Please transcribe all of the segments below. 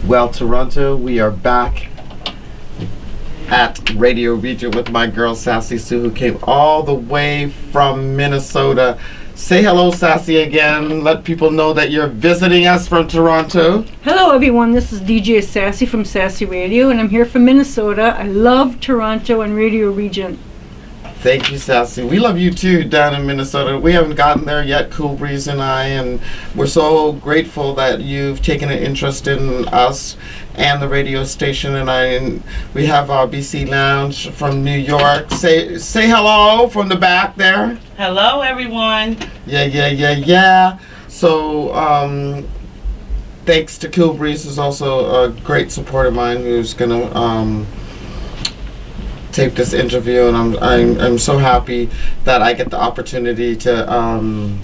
Well, Toronto, we are back at Radio Region with my girl Sassy Sue, who came all the way from Minnesota. Say hello, Sassy, again. Let people know that you're visiting us from Toronto. Hello, everyone. This is DJ Ssassy from Ssassy Radio, and I'm here from Minnesota. I love Toronto and Radio Region. Thank you, Sassy. We love you too down in Minnesota. We haven't gotten there yet, Cool Breeze and I, and we're so grateful that you've taken an interest in us and the radio station. And we have our BC Lounge from New York. Say hello from the back there. Hello, everyone. Yeah. So, thanks to Cool Breeze, who's also a great support of mine, who's gonna tape this interview, and I'm so happy that I get the opportunity to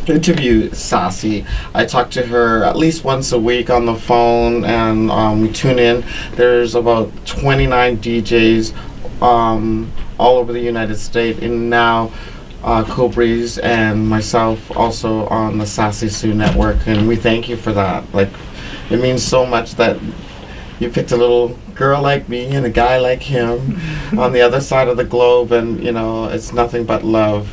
interview Ssassy. I talk to her at least once a week on the phone, and we tune in. There's about 29 DJs all over the United States, and now Cool Breeze and myself also on the Ssassy Sue network, and we thank you for that. Like, it means so much that you picked a little girl like me and a guy like him on the other side of the globe, and it's nothing but love.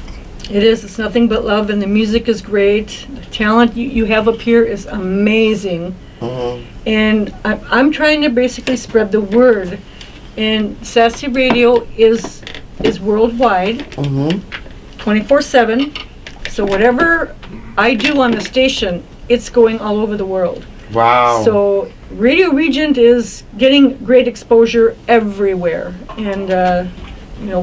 It is. It's nothing but love, and the music is great. The talent you have up here is amazing. And I'm trying to basically spread the word. And Ssassy Radio is worldwide, 24/7. So whatever I do on the station, it's going all over the world. Wow. So Radio Region is getting great exposure everywhere, and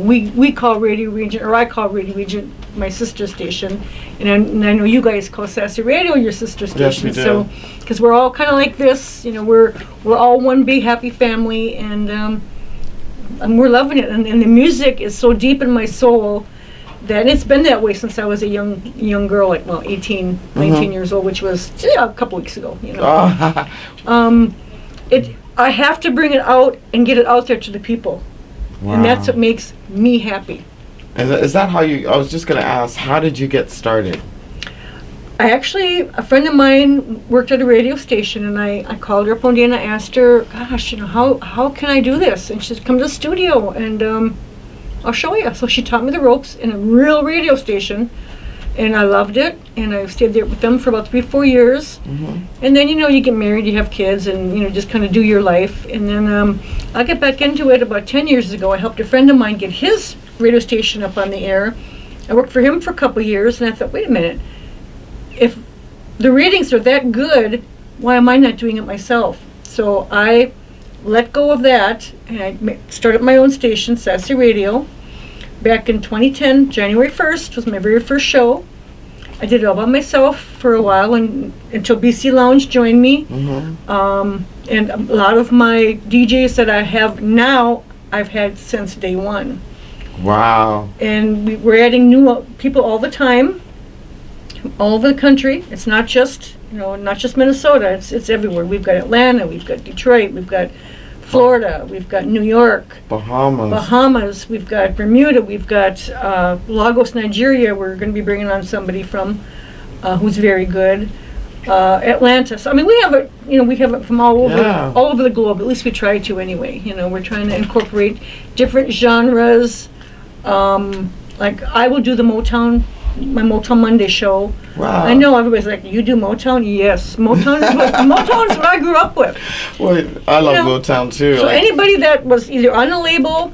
we call Radio Region, or I call Radio Region, my sister station, and I know you guys call Ssassy Radio your sister station. Yes, we do. So, because we're all kind of like this, we're all one big happy family, and we're loving it, and the music is so deep in my soul. And it's been that way since I was a young girl, like 18, 19 years old, which was a couple weeks ago. I have to bring it out and get it out there to the people, and that's what makes me happy. Is that how you? I was just going to ask, how did you get started? A friend of mine worked at a radio station, and I called her up one day and I asked her, "Gosh, how can I do this?" And she said, "Come to the studio and I'll show you." So she taught me the ropes in a real radio station, and I loved it, and I stayed there with them for about 3-4 years. And then you get married, you have kids, and just kind of do your life. And then I got back into it about 10 years ago. I helped a friend of mine get his radio station up on the air. I worked for him for a couple years, and I thought, wait a minute, if the ratings are that good, why am I not doing it myself? So I let go of that, and I started my own station, Ssassy Radio, back in 2010. January 1st was my very first show. I did it all by myself for a while, and until BC Lounge joined me. And a lot of my DJs that I have now, I've had since day one. Wow. And we're adding new people all the time, all over the country. It's not just Minnesota. It's everywhere. We've got Atlanta, we've got Detroit, we've got Florida, we've got New York, Bahamas, we've got Bermuda, we've got Lagos, Nigeria. We're going to be bringing on somebody from who's very good. Atlanta. So we have it from all over the globe. At least we try to anyway. We're trying to incorporate different genres. Like I will do my Motown Monday show. Wow. I know everybody's like, you do Motown? Yes. Motown is what I grew up with. Well, I love Motown too. So anybody that was either on a label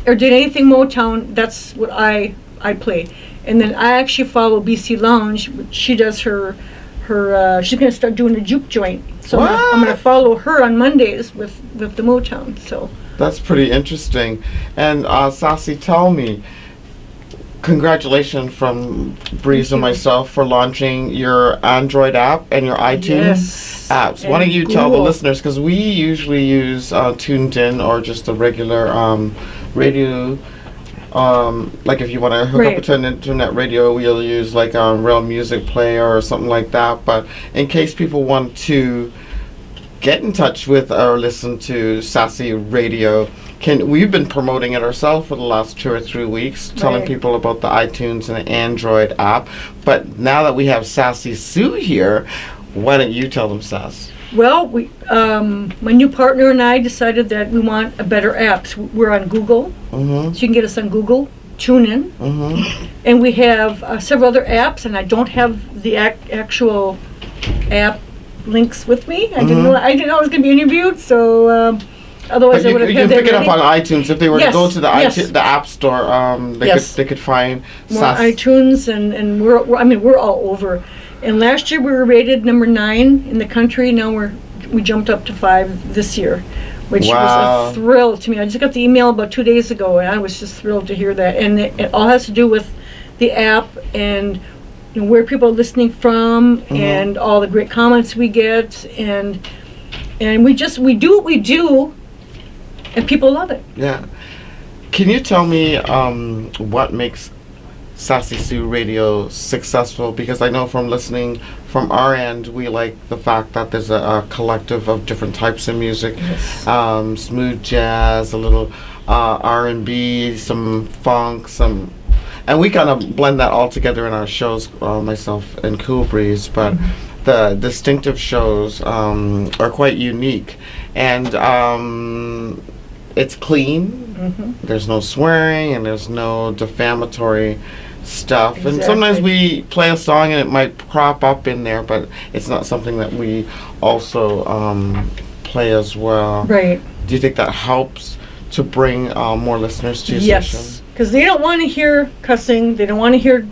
or did anything Motown, that's what I play. And then I actually follow BC Lounge. She does her she's going to start doing a juke joint. So I'm going to follow her on Mondays with the Motown. So that's pretty interesting. And Ssassy, tell me, congratulations from Breeze and myself for launching your Android app and your iTunes apps. Why don't you tell the listeners, because we usually use Tuned In or just a regular radio. Like if you want to hook up to an internet radio, we'll use like a real music player or something like that. But in case people want to get in touch with or listen to Ssassy Radio, we've been promoting it ourselves for the last 2 or 3 weeks, telling people about the iTunes and the Android app. But now that we have Ssassy Sue here, Why don't you tell them, Sass? Well, my new partner and I decided that we want a better app. So we're on Google, Mm-hmm. so you can get us on Google, TuneIn, Mm-hmm. and we have several other apps. And I don't have the actual app links with me. I didn't know I was going to be interviewed, so otherwise But I would have you had can that pick it up ready. on iTunes. If they were to Yes, go to the yes. the App Store, Yes. they could find More Sass. iTunes, and we're all over. And last year we were rated number 9 in the country. Now we jumped up to 5 this year, which Wow. was a thrill to me. I just got the email about 2 days ago, and I was just thrilled to hear that. And it all has to do with the app and where people are listening from, and all the great comments we get, and we do what we do, and people love it. Yeah. Can you tell me what makes Sassy Sue Radio successful? Because I know from listening from our end, we like the fact that there's a collective of different types of music, Yes. smooth jazz, a little R&B, some funk, and we kind of blend that all together in our shows, myself and Cool Breeze. But the distinctive shows are quite unique, and it's clean. There's no swearing and there's no defamatory stuff. Exactly. And sometimes we play a song and it might crop up in there, but it's not something that we also play as well. Right. Do you think that helps to bring more listeners to your station? Yes, because they don't want to hear cussing. They don't want to hear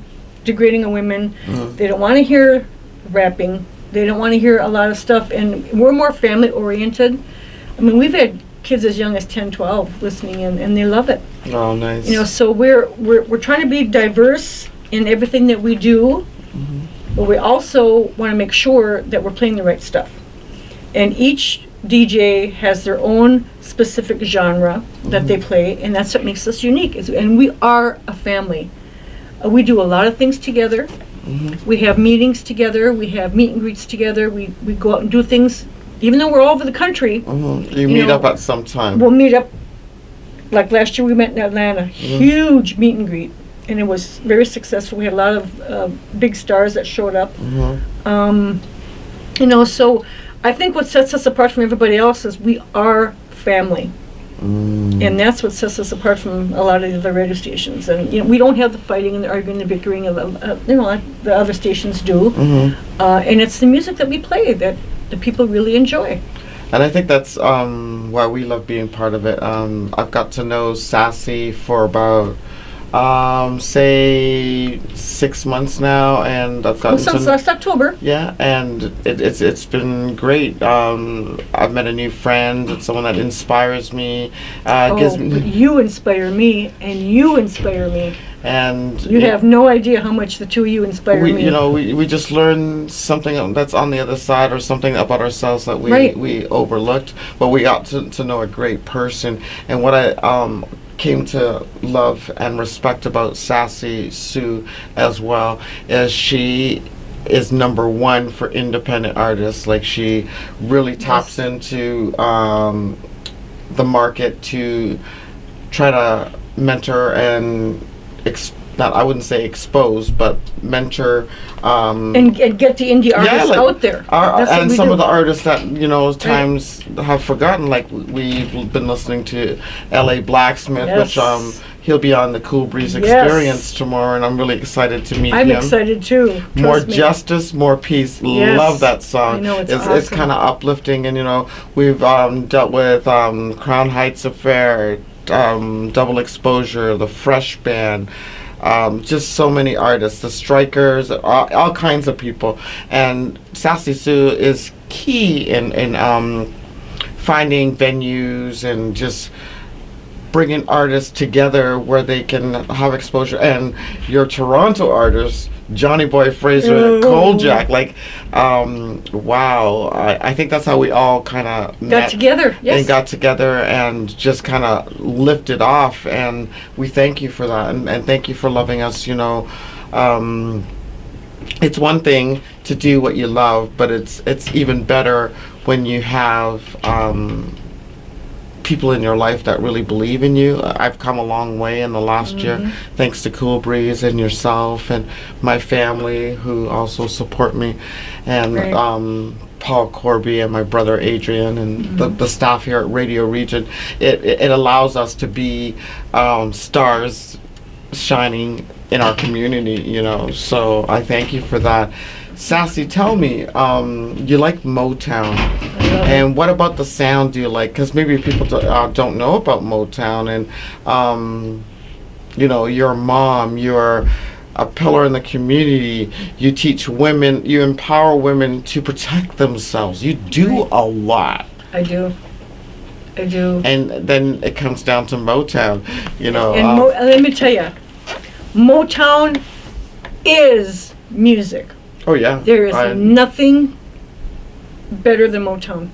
degrading of women. They don't want to hear rapping. They don't want to hear a lot of stuff. And we're more family oriented. I mean, we've had kids as young as 10, 12 listening in, and they love it. Oh, nice. So we're trying to be diverse in everything that we do, but we also want to make sure that we're playing the right stuff. And each DJ has their own specific genre that they play, and that's what makes us unique. And we are a family. We do a lot of things together. We have meetings together. We have meet and greets together. We go out and do things, even though we're all over the country. You meet up at some time. We'll meet up. Like last year, we met in Atlanta. Huge meet and greet, and it was very successful. We had a lot of big stars that showed up. So I think what sets us apart from everybody else is we are family. And that's what sets us apart from a lot of the other radio stations. And we don't have the fighting and the arguing and the bickering of like the other stations do. And it's the music that we play that the people really enjoy. And I think that's why we love being part of it. I've got to know Ssassy for about say 6 months now, and I've gotten Since last October. Yeah, and it's been great. I've met a new friend, someone that inspires me. Gives me, But you inspire me, and you inspire me. and You have no idea how much the two of you inspire me. we just learn something that's on the other side, or something about ourselves that we overlooked, but we got to know a great person. And what I came to love and respect about Sassy Sue as well is she is number one for independent artists. Like, she really taps into the market to try to mentor and I wouldn't say expose, but mentor and get the indie artists out there. That's what and we some do. of the artists that times have forgotten. Like, we've been listening to L.A. Blacksmith, which he'll be on the Cool Breeze Experience tomorrow, and I'm really excited to meet him. I'm excited too. More justice, more peace. Yes. Love that song. I know, it's It's kind of uplifting, and we've dealt with Crown Heights Affair, Double Exposure, the Fresh Band. Just so many artists, the Strikers, all kinds of people, and Sassy Sue is key in finding venues and just bringing artists together where they can have exposure. And your Toronto artists, Johnny Boy Fraser, Kojak, wow, I think that's how we all kind of got together. Yes. And got together and just kind of lifted off, and we thank you for that, and thank you for loving us. It's one thing to do what you love, but it's even better when you have people in your life that really believe in you. I've come a long way in the last year, thanks to Cool Breeze and yourself and my family who also support me, and Paul Corby and my brother Adrian and the staff here at Radio Region. It allows us to be stars shining in our community, you know. So I thank you for that. Sassy, tell me, you like Motown, and what about the sound do you like? Because maybe people don't know about Motown, and you know, you're a mom, you're a pillar in the community, you teach women, you empower women to protect themselves. You do a lot. I do. And then it comes down to Motown, you know. And let me tell you, Motown is music. Oh yeah. There is nothing better than Motown.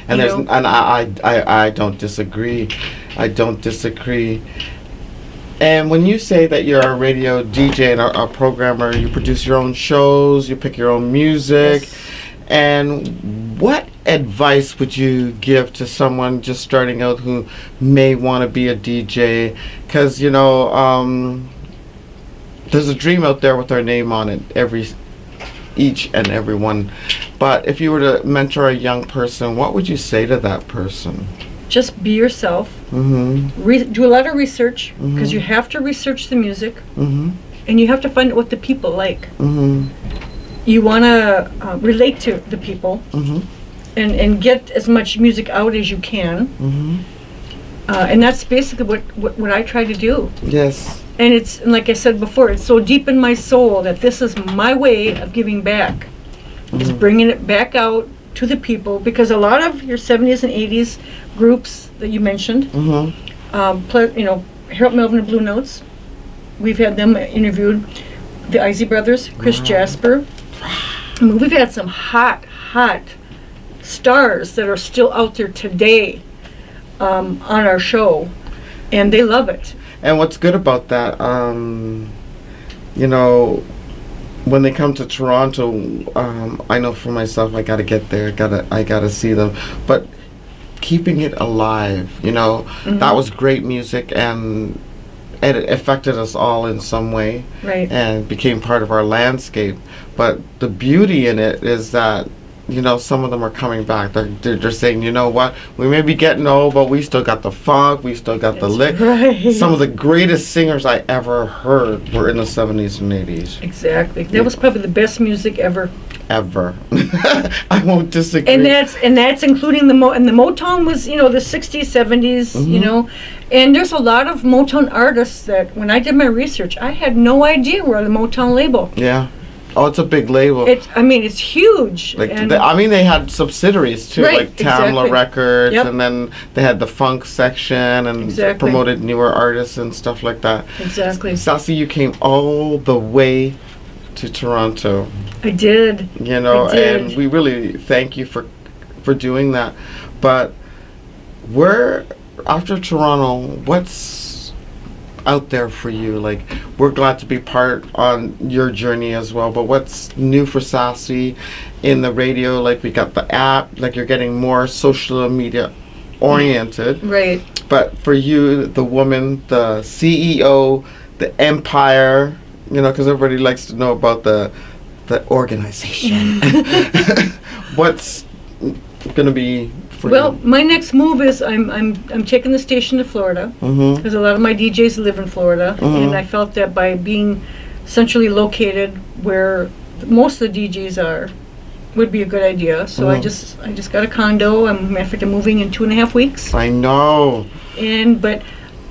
And I don't disagree. I don't disagree. And when you say that you're a radio DJ and a programmer, you produce your own shows, you pick your own music, and what advice would you give to someone just starting out who may want to be a DJ? Because, you know, there's a dream out there with their name on it, each and every one. But if you were to mentor a young person, what would you say to that person? Just be yourself. Do a lot of research, because you have to research the music, and you have to find out what the people like. You want to relate to the people, and get as much music out as you can. And that's basically what I try to do. Yes. And it's, like I said before, it's so deep in my soul that this is my way of giving back. Is bringing it back out to the people, because a lot of your 70s and 80s groups that you mentioned, you know, Harold Melvin and Blue Notes, we've had them interviewed, the Isley Brothers, Chris Jasper. I mean, we've had some hot stars that are still out there today on our show, and they love it. And what's good about that, you know, when they come to Toronto, I know for myself, I gotta get there. I gotta see them. But keeping it alive, you know, that was great music, and it affected us all in some way, and became part of our landscape. But the beauty in it is that, you know, some of them are coming back. They're saying, you know what, we may be getting old, but we still got the funk, we still got the lick. Some of the greatest singers I ever heard were in the 70s and 80s. Exactly. That was probably the best music ever. I won't disagree. And that's including the Motown was, you know, the 60s, 70s, you know. And there's a lot of Motown artists that, when I did my research, I had no idea were on the Motown label. Yeah. Oh, it's a big label. It's huge. Like, they had subsidiaries too, like Tamla Records, and then they had the funk section, and promoted newer artists and stuff like that. Exactly. Ssassy, you came all the way to Toronto. I did. You know, and we really thank you for doing that. But after Toronto, what's out there for you? Like, we're glad to be part on your journey as well, but what's new for Ssassy in the radio? Like, we got the app, like you're getting more social media oriented, but for you, the woman, the CEO, the empire, you know, because everybody likes to know about the organization. What's gonna be my next move is I'm taking the station to Florida, because a lot of my DJs live in Florida, and I felt that by being centrally located where most of the DJs are would be a good idea. So I just got a condo. I'm moving in 2.5 weeks. I know. But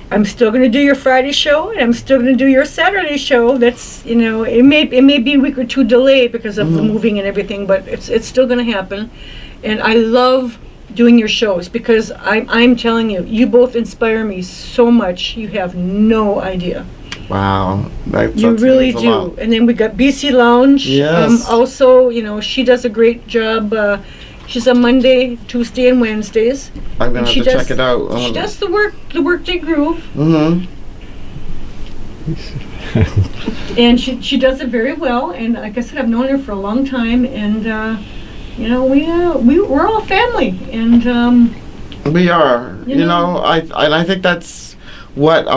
I'm still going to do your Friday show, and I'm still going to do your Saturday show. That's, you know, it may be a week or two delayed because of the moving and everything, but it's still going to happen. And I love doing your shows, because I'm telling you, you both inspire me so much. You have no idea. Wow, you really do. And then we got BC Lounge. Yes. Also, you know, she does a great job. She's on Monday, Tuesday, and Wednesdays. I'm gonna have to check it out. She does the workday groove. And she does it very well. And like I said, I've known her for a long time, and you know, we're all family, and We are. You know, I think that's what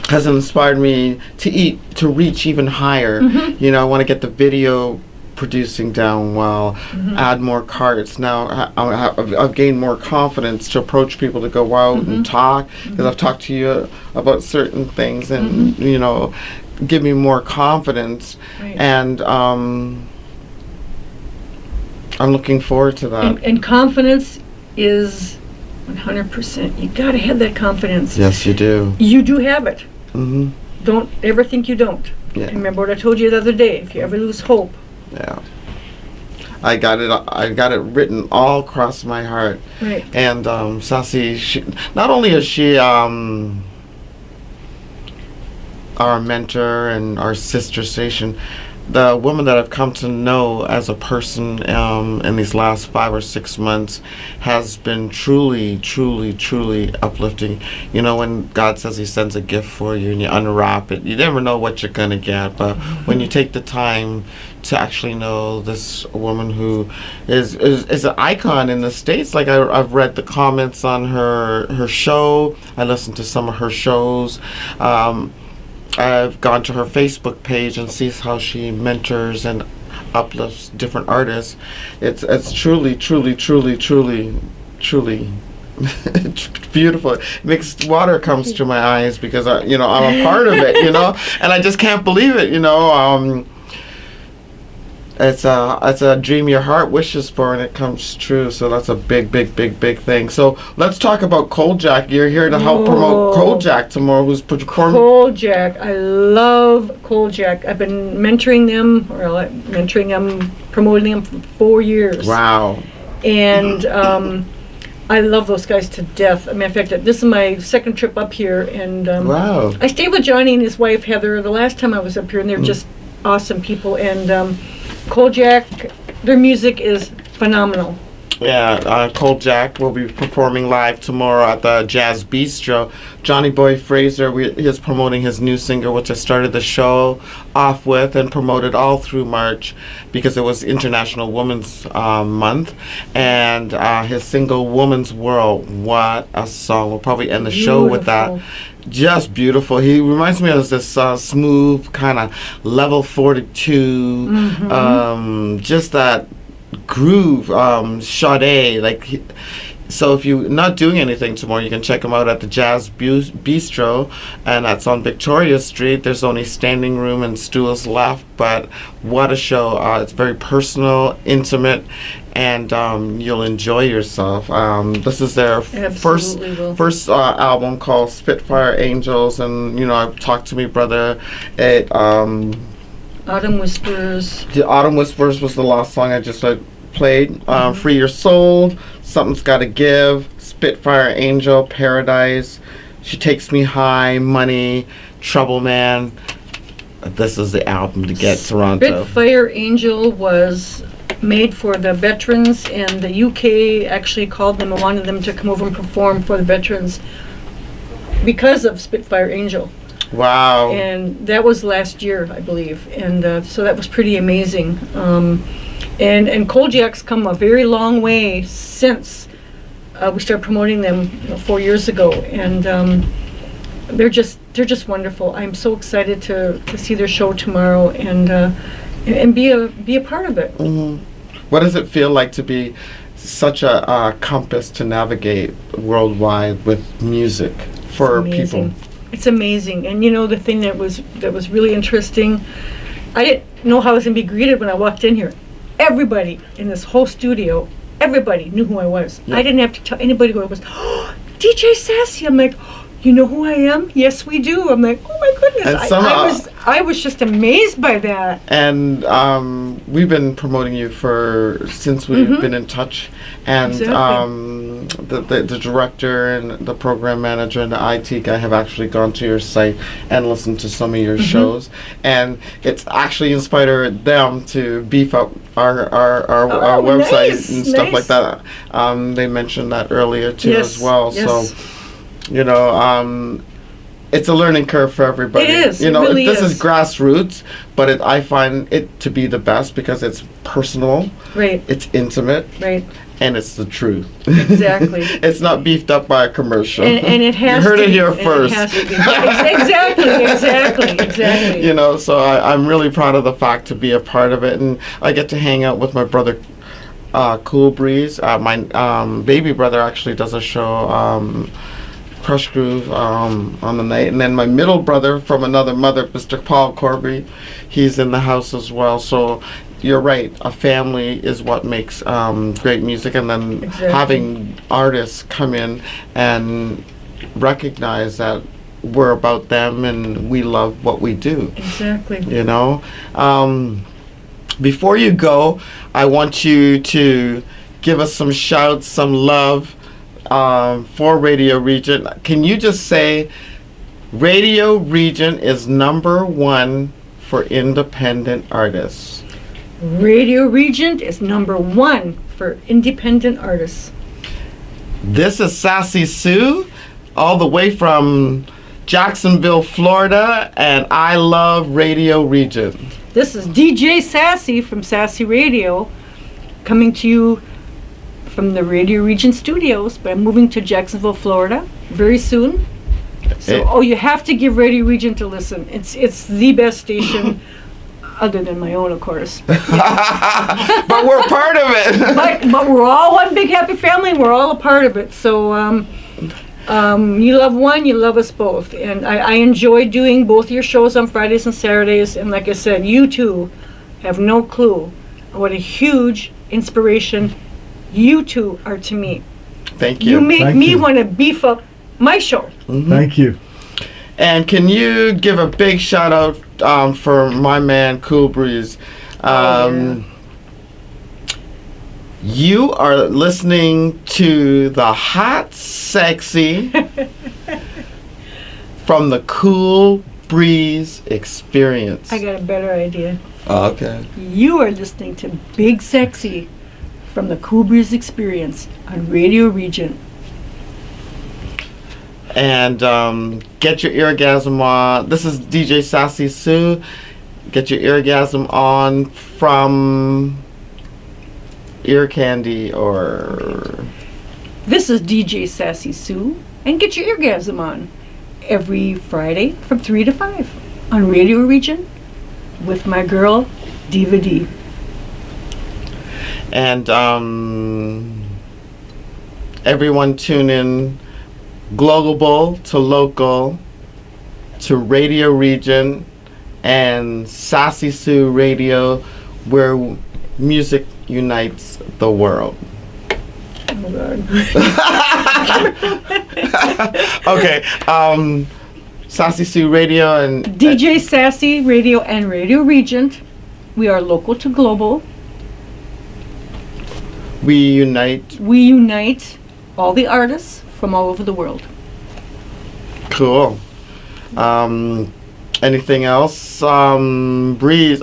has inspired me to reach even higher. Mm-hmm. You know, I want to get the video producing down well, add more cards. Now I've gained more confidence to approach people, to go out and talk, because I've talked to you about certain things, and you know, give me more confidence. Right. And I'm looking forward to that. And confidence is 100%. You gotta have that confidence. Yes, you do. You do have it. Mm-hmm. Don't ever think you don't. Yeah. Remember what I told you the other day. If you ever lose hope. Yeah. I got it written all across my heart. Right. And Ssassy, not only is she our mentor and our sister station, the woman that I've come to know as a person in these last 5 or 6 months has been truly, truly, truly uplifting. You know, when God says He sends a gift for you and you unwrap it, you never know what you're going to get. But when you take the time to actually know this woman who is an icon in the States, like I've read the comments on her show, I listened to some of her shows. I've gone to her Facebook page and sees how she mentors and uplifts different artists. It's truly, truly, truly, truly, truly beautiful. It makes water comes to my eyes because I'm a part of it, and I just can't believe it, It's a dream your heart wishes for, and it comes true. So that's a big, big, big, big thing. So let's talk about Kojak. You're here to help promote Kojak tomorrow, who's performing. Kojak, I love Kojak. I've been mentoring them, promoting them for 4 years. Wow. And I love those guys to death. As a matter of fact, this is my second trip up here, and wow. I stayed with Johnny and his wife Heather the last time I was up here, and they're just awesome people. And Kojak, their music is phenomenal. Yeah, Kojak will be performing live tomorrow at the Jazz Bistro. Johnny Boy Fraser, he is promoting his new single, which I started the show off with and promoted all through March because it was International Women's Month. And his single, Woman's World, what a song. We'll probably end the show with that. Just beautiful. He reminds me of this smooth kind of level 42, just that groove, Sade. So if you're not doing anything tomorrow, you can check him out at the Jazz Bistro, and that's on Victoria Street. There's only standing room and stools left, but what a show. It's very personal, intimate, and you'll enjoy yourself. This is their first album called Spitfire Angels, and I've talked to my brother at Autumn Whispers. The Autumn Whispers was the last song I just played. Free Your Soul, Something's Gotta Give, Spitfire Angel, Paradise, She Takes Me High, Money, Trouble Man. This is the album to get Toronto. Spitfire Angel was made for the veterans, and the UK actually called them and wanted them to come over and perform for the veterans because of Spitfire Angel. Wow. And that was last year, I believe. And so that was pretty amazing. And Kojak's come a very long way since we started promoting them 4 years ago. And they're just wonderful. I'm so excited to see their show tomorrow and be a part of it. Mm-hmm. What does it feel like to be such a compass to navigate worldwide with music for people? It's amazing. And the thing that was really interesting, I didn't know how I was going to be greeted when I walked in here. Everybody in this whole studio, everybody knew who I was. Yep. I didn't have to tell anybody who I was. Oh, DJ Ssassy. I'm like, you know who I am? Yes, we do. I'm like, oh my goodness. I was just amazed by that. And we've been promoting you since we've been in touch. And the director and the program manager and the IT guy have actually gone to your site and listened to some of your shows. And it's actually inspired them to beef up our website and stuff like that. They mentioned that earlier too as well. Yes. So, it's a learning curve for everybody. It is. You know, it really this is is grassroots, but I find it to be the best because it's personal, right. it's intimate, Right. and it's the truth. Exactly. It's not beefed up by a commercial. And it has you heard to it be. here And first. It has to be. Exactly. You know, so I'm really proud of the fact to be a part of it, and I get to hang out with my brother, Cool Breeze. My baby brother actually does a show, Crush Groove, on the night, and then my middle brother from another mother, Mr. Paul Corby, he's in the house as well. So you're right, a family is what makes great music, and then having artists come in and recognize that we're about them and we love what we do. Exactly. You know? Before you go, I want you to give us some shouts, some love for Radio Regent. Can you just say Radio Regent is #1 for independent artists? Radio Regent is #1 for independent artists. This is Sassy Sue, all the way from Jacksonville, Florida, and I love Radio Regent. This is DJ Ssassy from Ssassy Radio, coming to you from the Radio Regent studios, but I'm moving to Jacksonville, Florida very soon. So, you have to give Radio Regent a listen. It's the best station, other than my own, of course. But we're part of it. but we're all one big happy family. We're all a part of it. So you love one, you love us both. And I enjoy doing both your shows on Fridays and Saturdays. And like I said, you two have no clue what a huge inspiration you two are to me. Thank you. You make me want to beef up my show. Mm-hmm. Thank you. And can you give a big shout out for my man Cool Breeze? You are listening to the hot, sexy from the Cool Breeze Experience. I got a better idea. Oh, okay. You are listening to Big Sexy from the Cool Breeze Experience on Radio Regent. And get your eargasm on. This is DJ Sassy Sue. Get your eargasm on from Ear Candy or... This is DJ Sassy Sue, and get your eargasm on every Friday from 3 to 5 on Radio Regent with my girl, Diva D. And everyone tune in global to local to Radio Regent and Sassy Sue Radio, where music unites the world. Oh God. Okay, Sassy Sue Radio and DJ Ssassy Radio and Radio Regent. We are local to global. we unite. We unite all the artists from all over the world. Cool. Anything else? Breeze.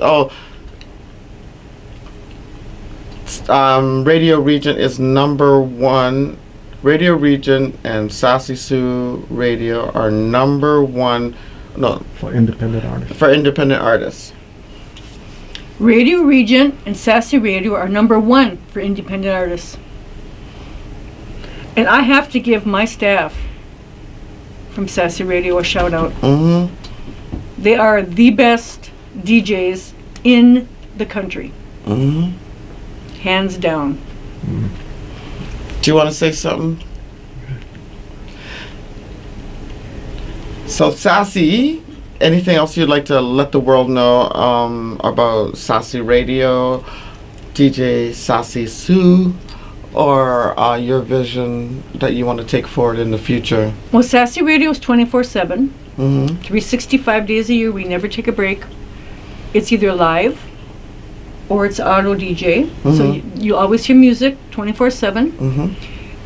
Radio Regent is #1. Radio Regent and Sassy Sue Radio are #1. No, For independent artists. for independent artists. Radio Regent and Ssassy Radio are #1 for independent artists. And I have to give my staff from Ssassy Radio a shout out. Mm-hmm. They are the best DJs in the country, Mm-hmm. hands down. Do you want to say something? So Sassy, anything else you'd like to let the world know about Sassy Radio, DJ Sassy Sue, or your vision that you want to take forward in the future? Well, Ssassy Radio is 24/7, Mm-hmm. 365 days a year. We never take a break. It's either live or it's auto DJ. So you always hear music 24/7. Mm-hmm.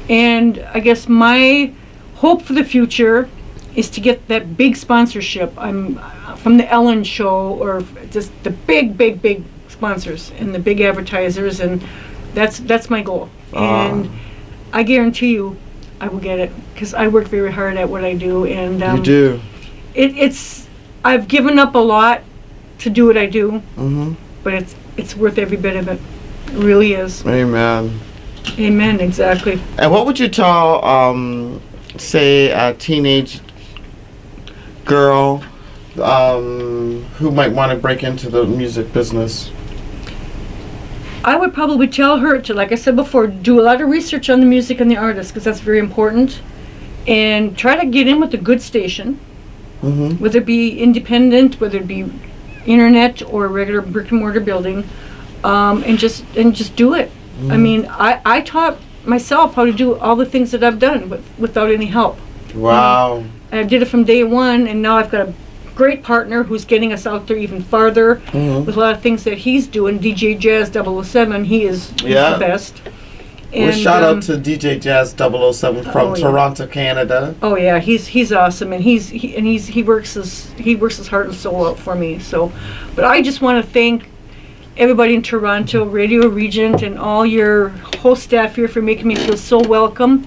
And I guess my hope for the future is to get that big sponsorship. I'm from the Ellen Show, or just the big sponsors and the big advertisers, and that's my goal. And I guarantee you, I will get it because I work very hard at what I do. And You do. it's I've given up a lot to do what I do, Mm-hmm. but it's worth every bit of it. It really is. Amen. Amen. Exactly. And what would you tell, say, a teenage girl who might want to break into the music business? I would probably tell her to, like I said before, do a lot of research on the music and the artist, because that's very important, and try to get in with a good station, Mm-hmm. whether it be independent, whether it be internet or regular brick and mortar building, and just do it. I mean, I taught myself how to do all the things that I've done without any help. Wow. I did it from day one, and now I've got a great partner who's getting us out there even farther Mm-hmm. with a lot of things that he's doing. DJ Jazz 007, he's Yeah. the best. Well, shout out to DJ Jazz 007 from Oh, yeah. Toronto, Canada. Oh yeah, he's awesome, and he works his heart and soul out for me. So, but I just want to thank everybody in Toronto, Radio Regent, and all your whole staff here for making me feel so welcome.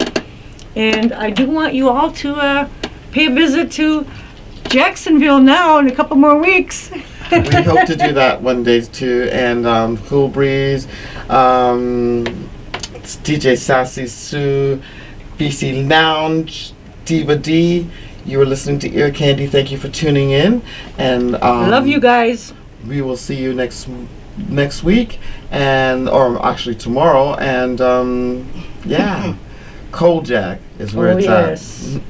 And I do want you all to pay a visit to Jacksonville now in a couple more weeks. We hope to do that one day too. And Cool Breeze, it's DJ Ssassy, Sue, BC Lounge, Diva D. You were listening to Ear Candy. Thank you for tuning in. And Love you guys. we will see you next week, or actually tomorrow. And yeah, Cold Jack is where Oh it's yes. at.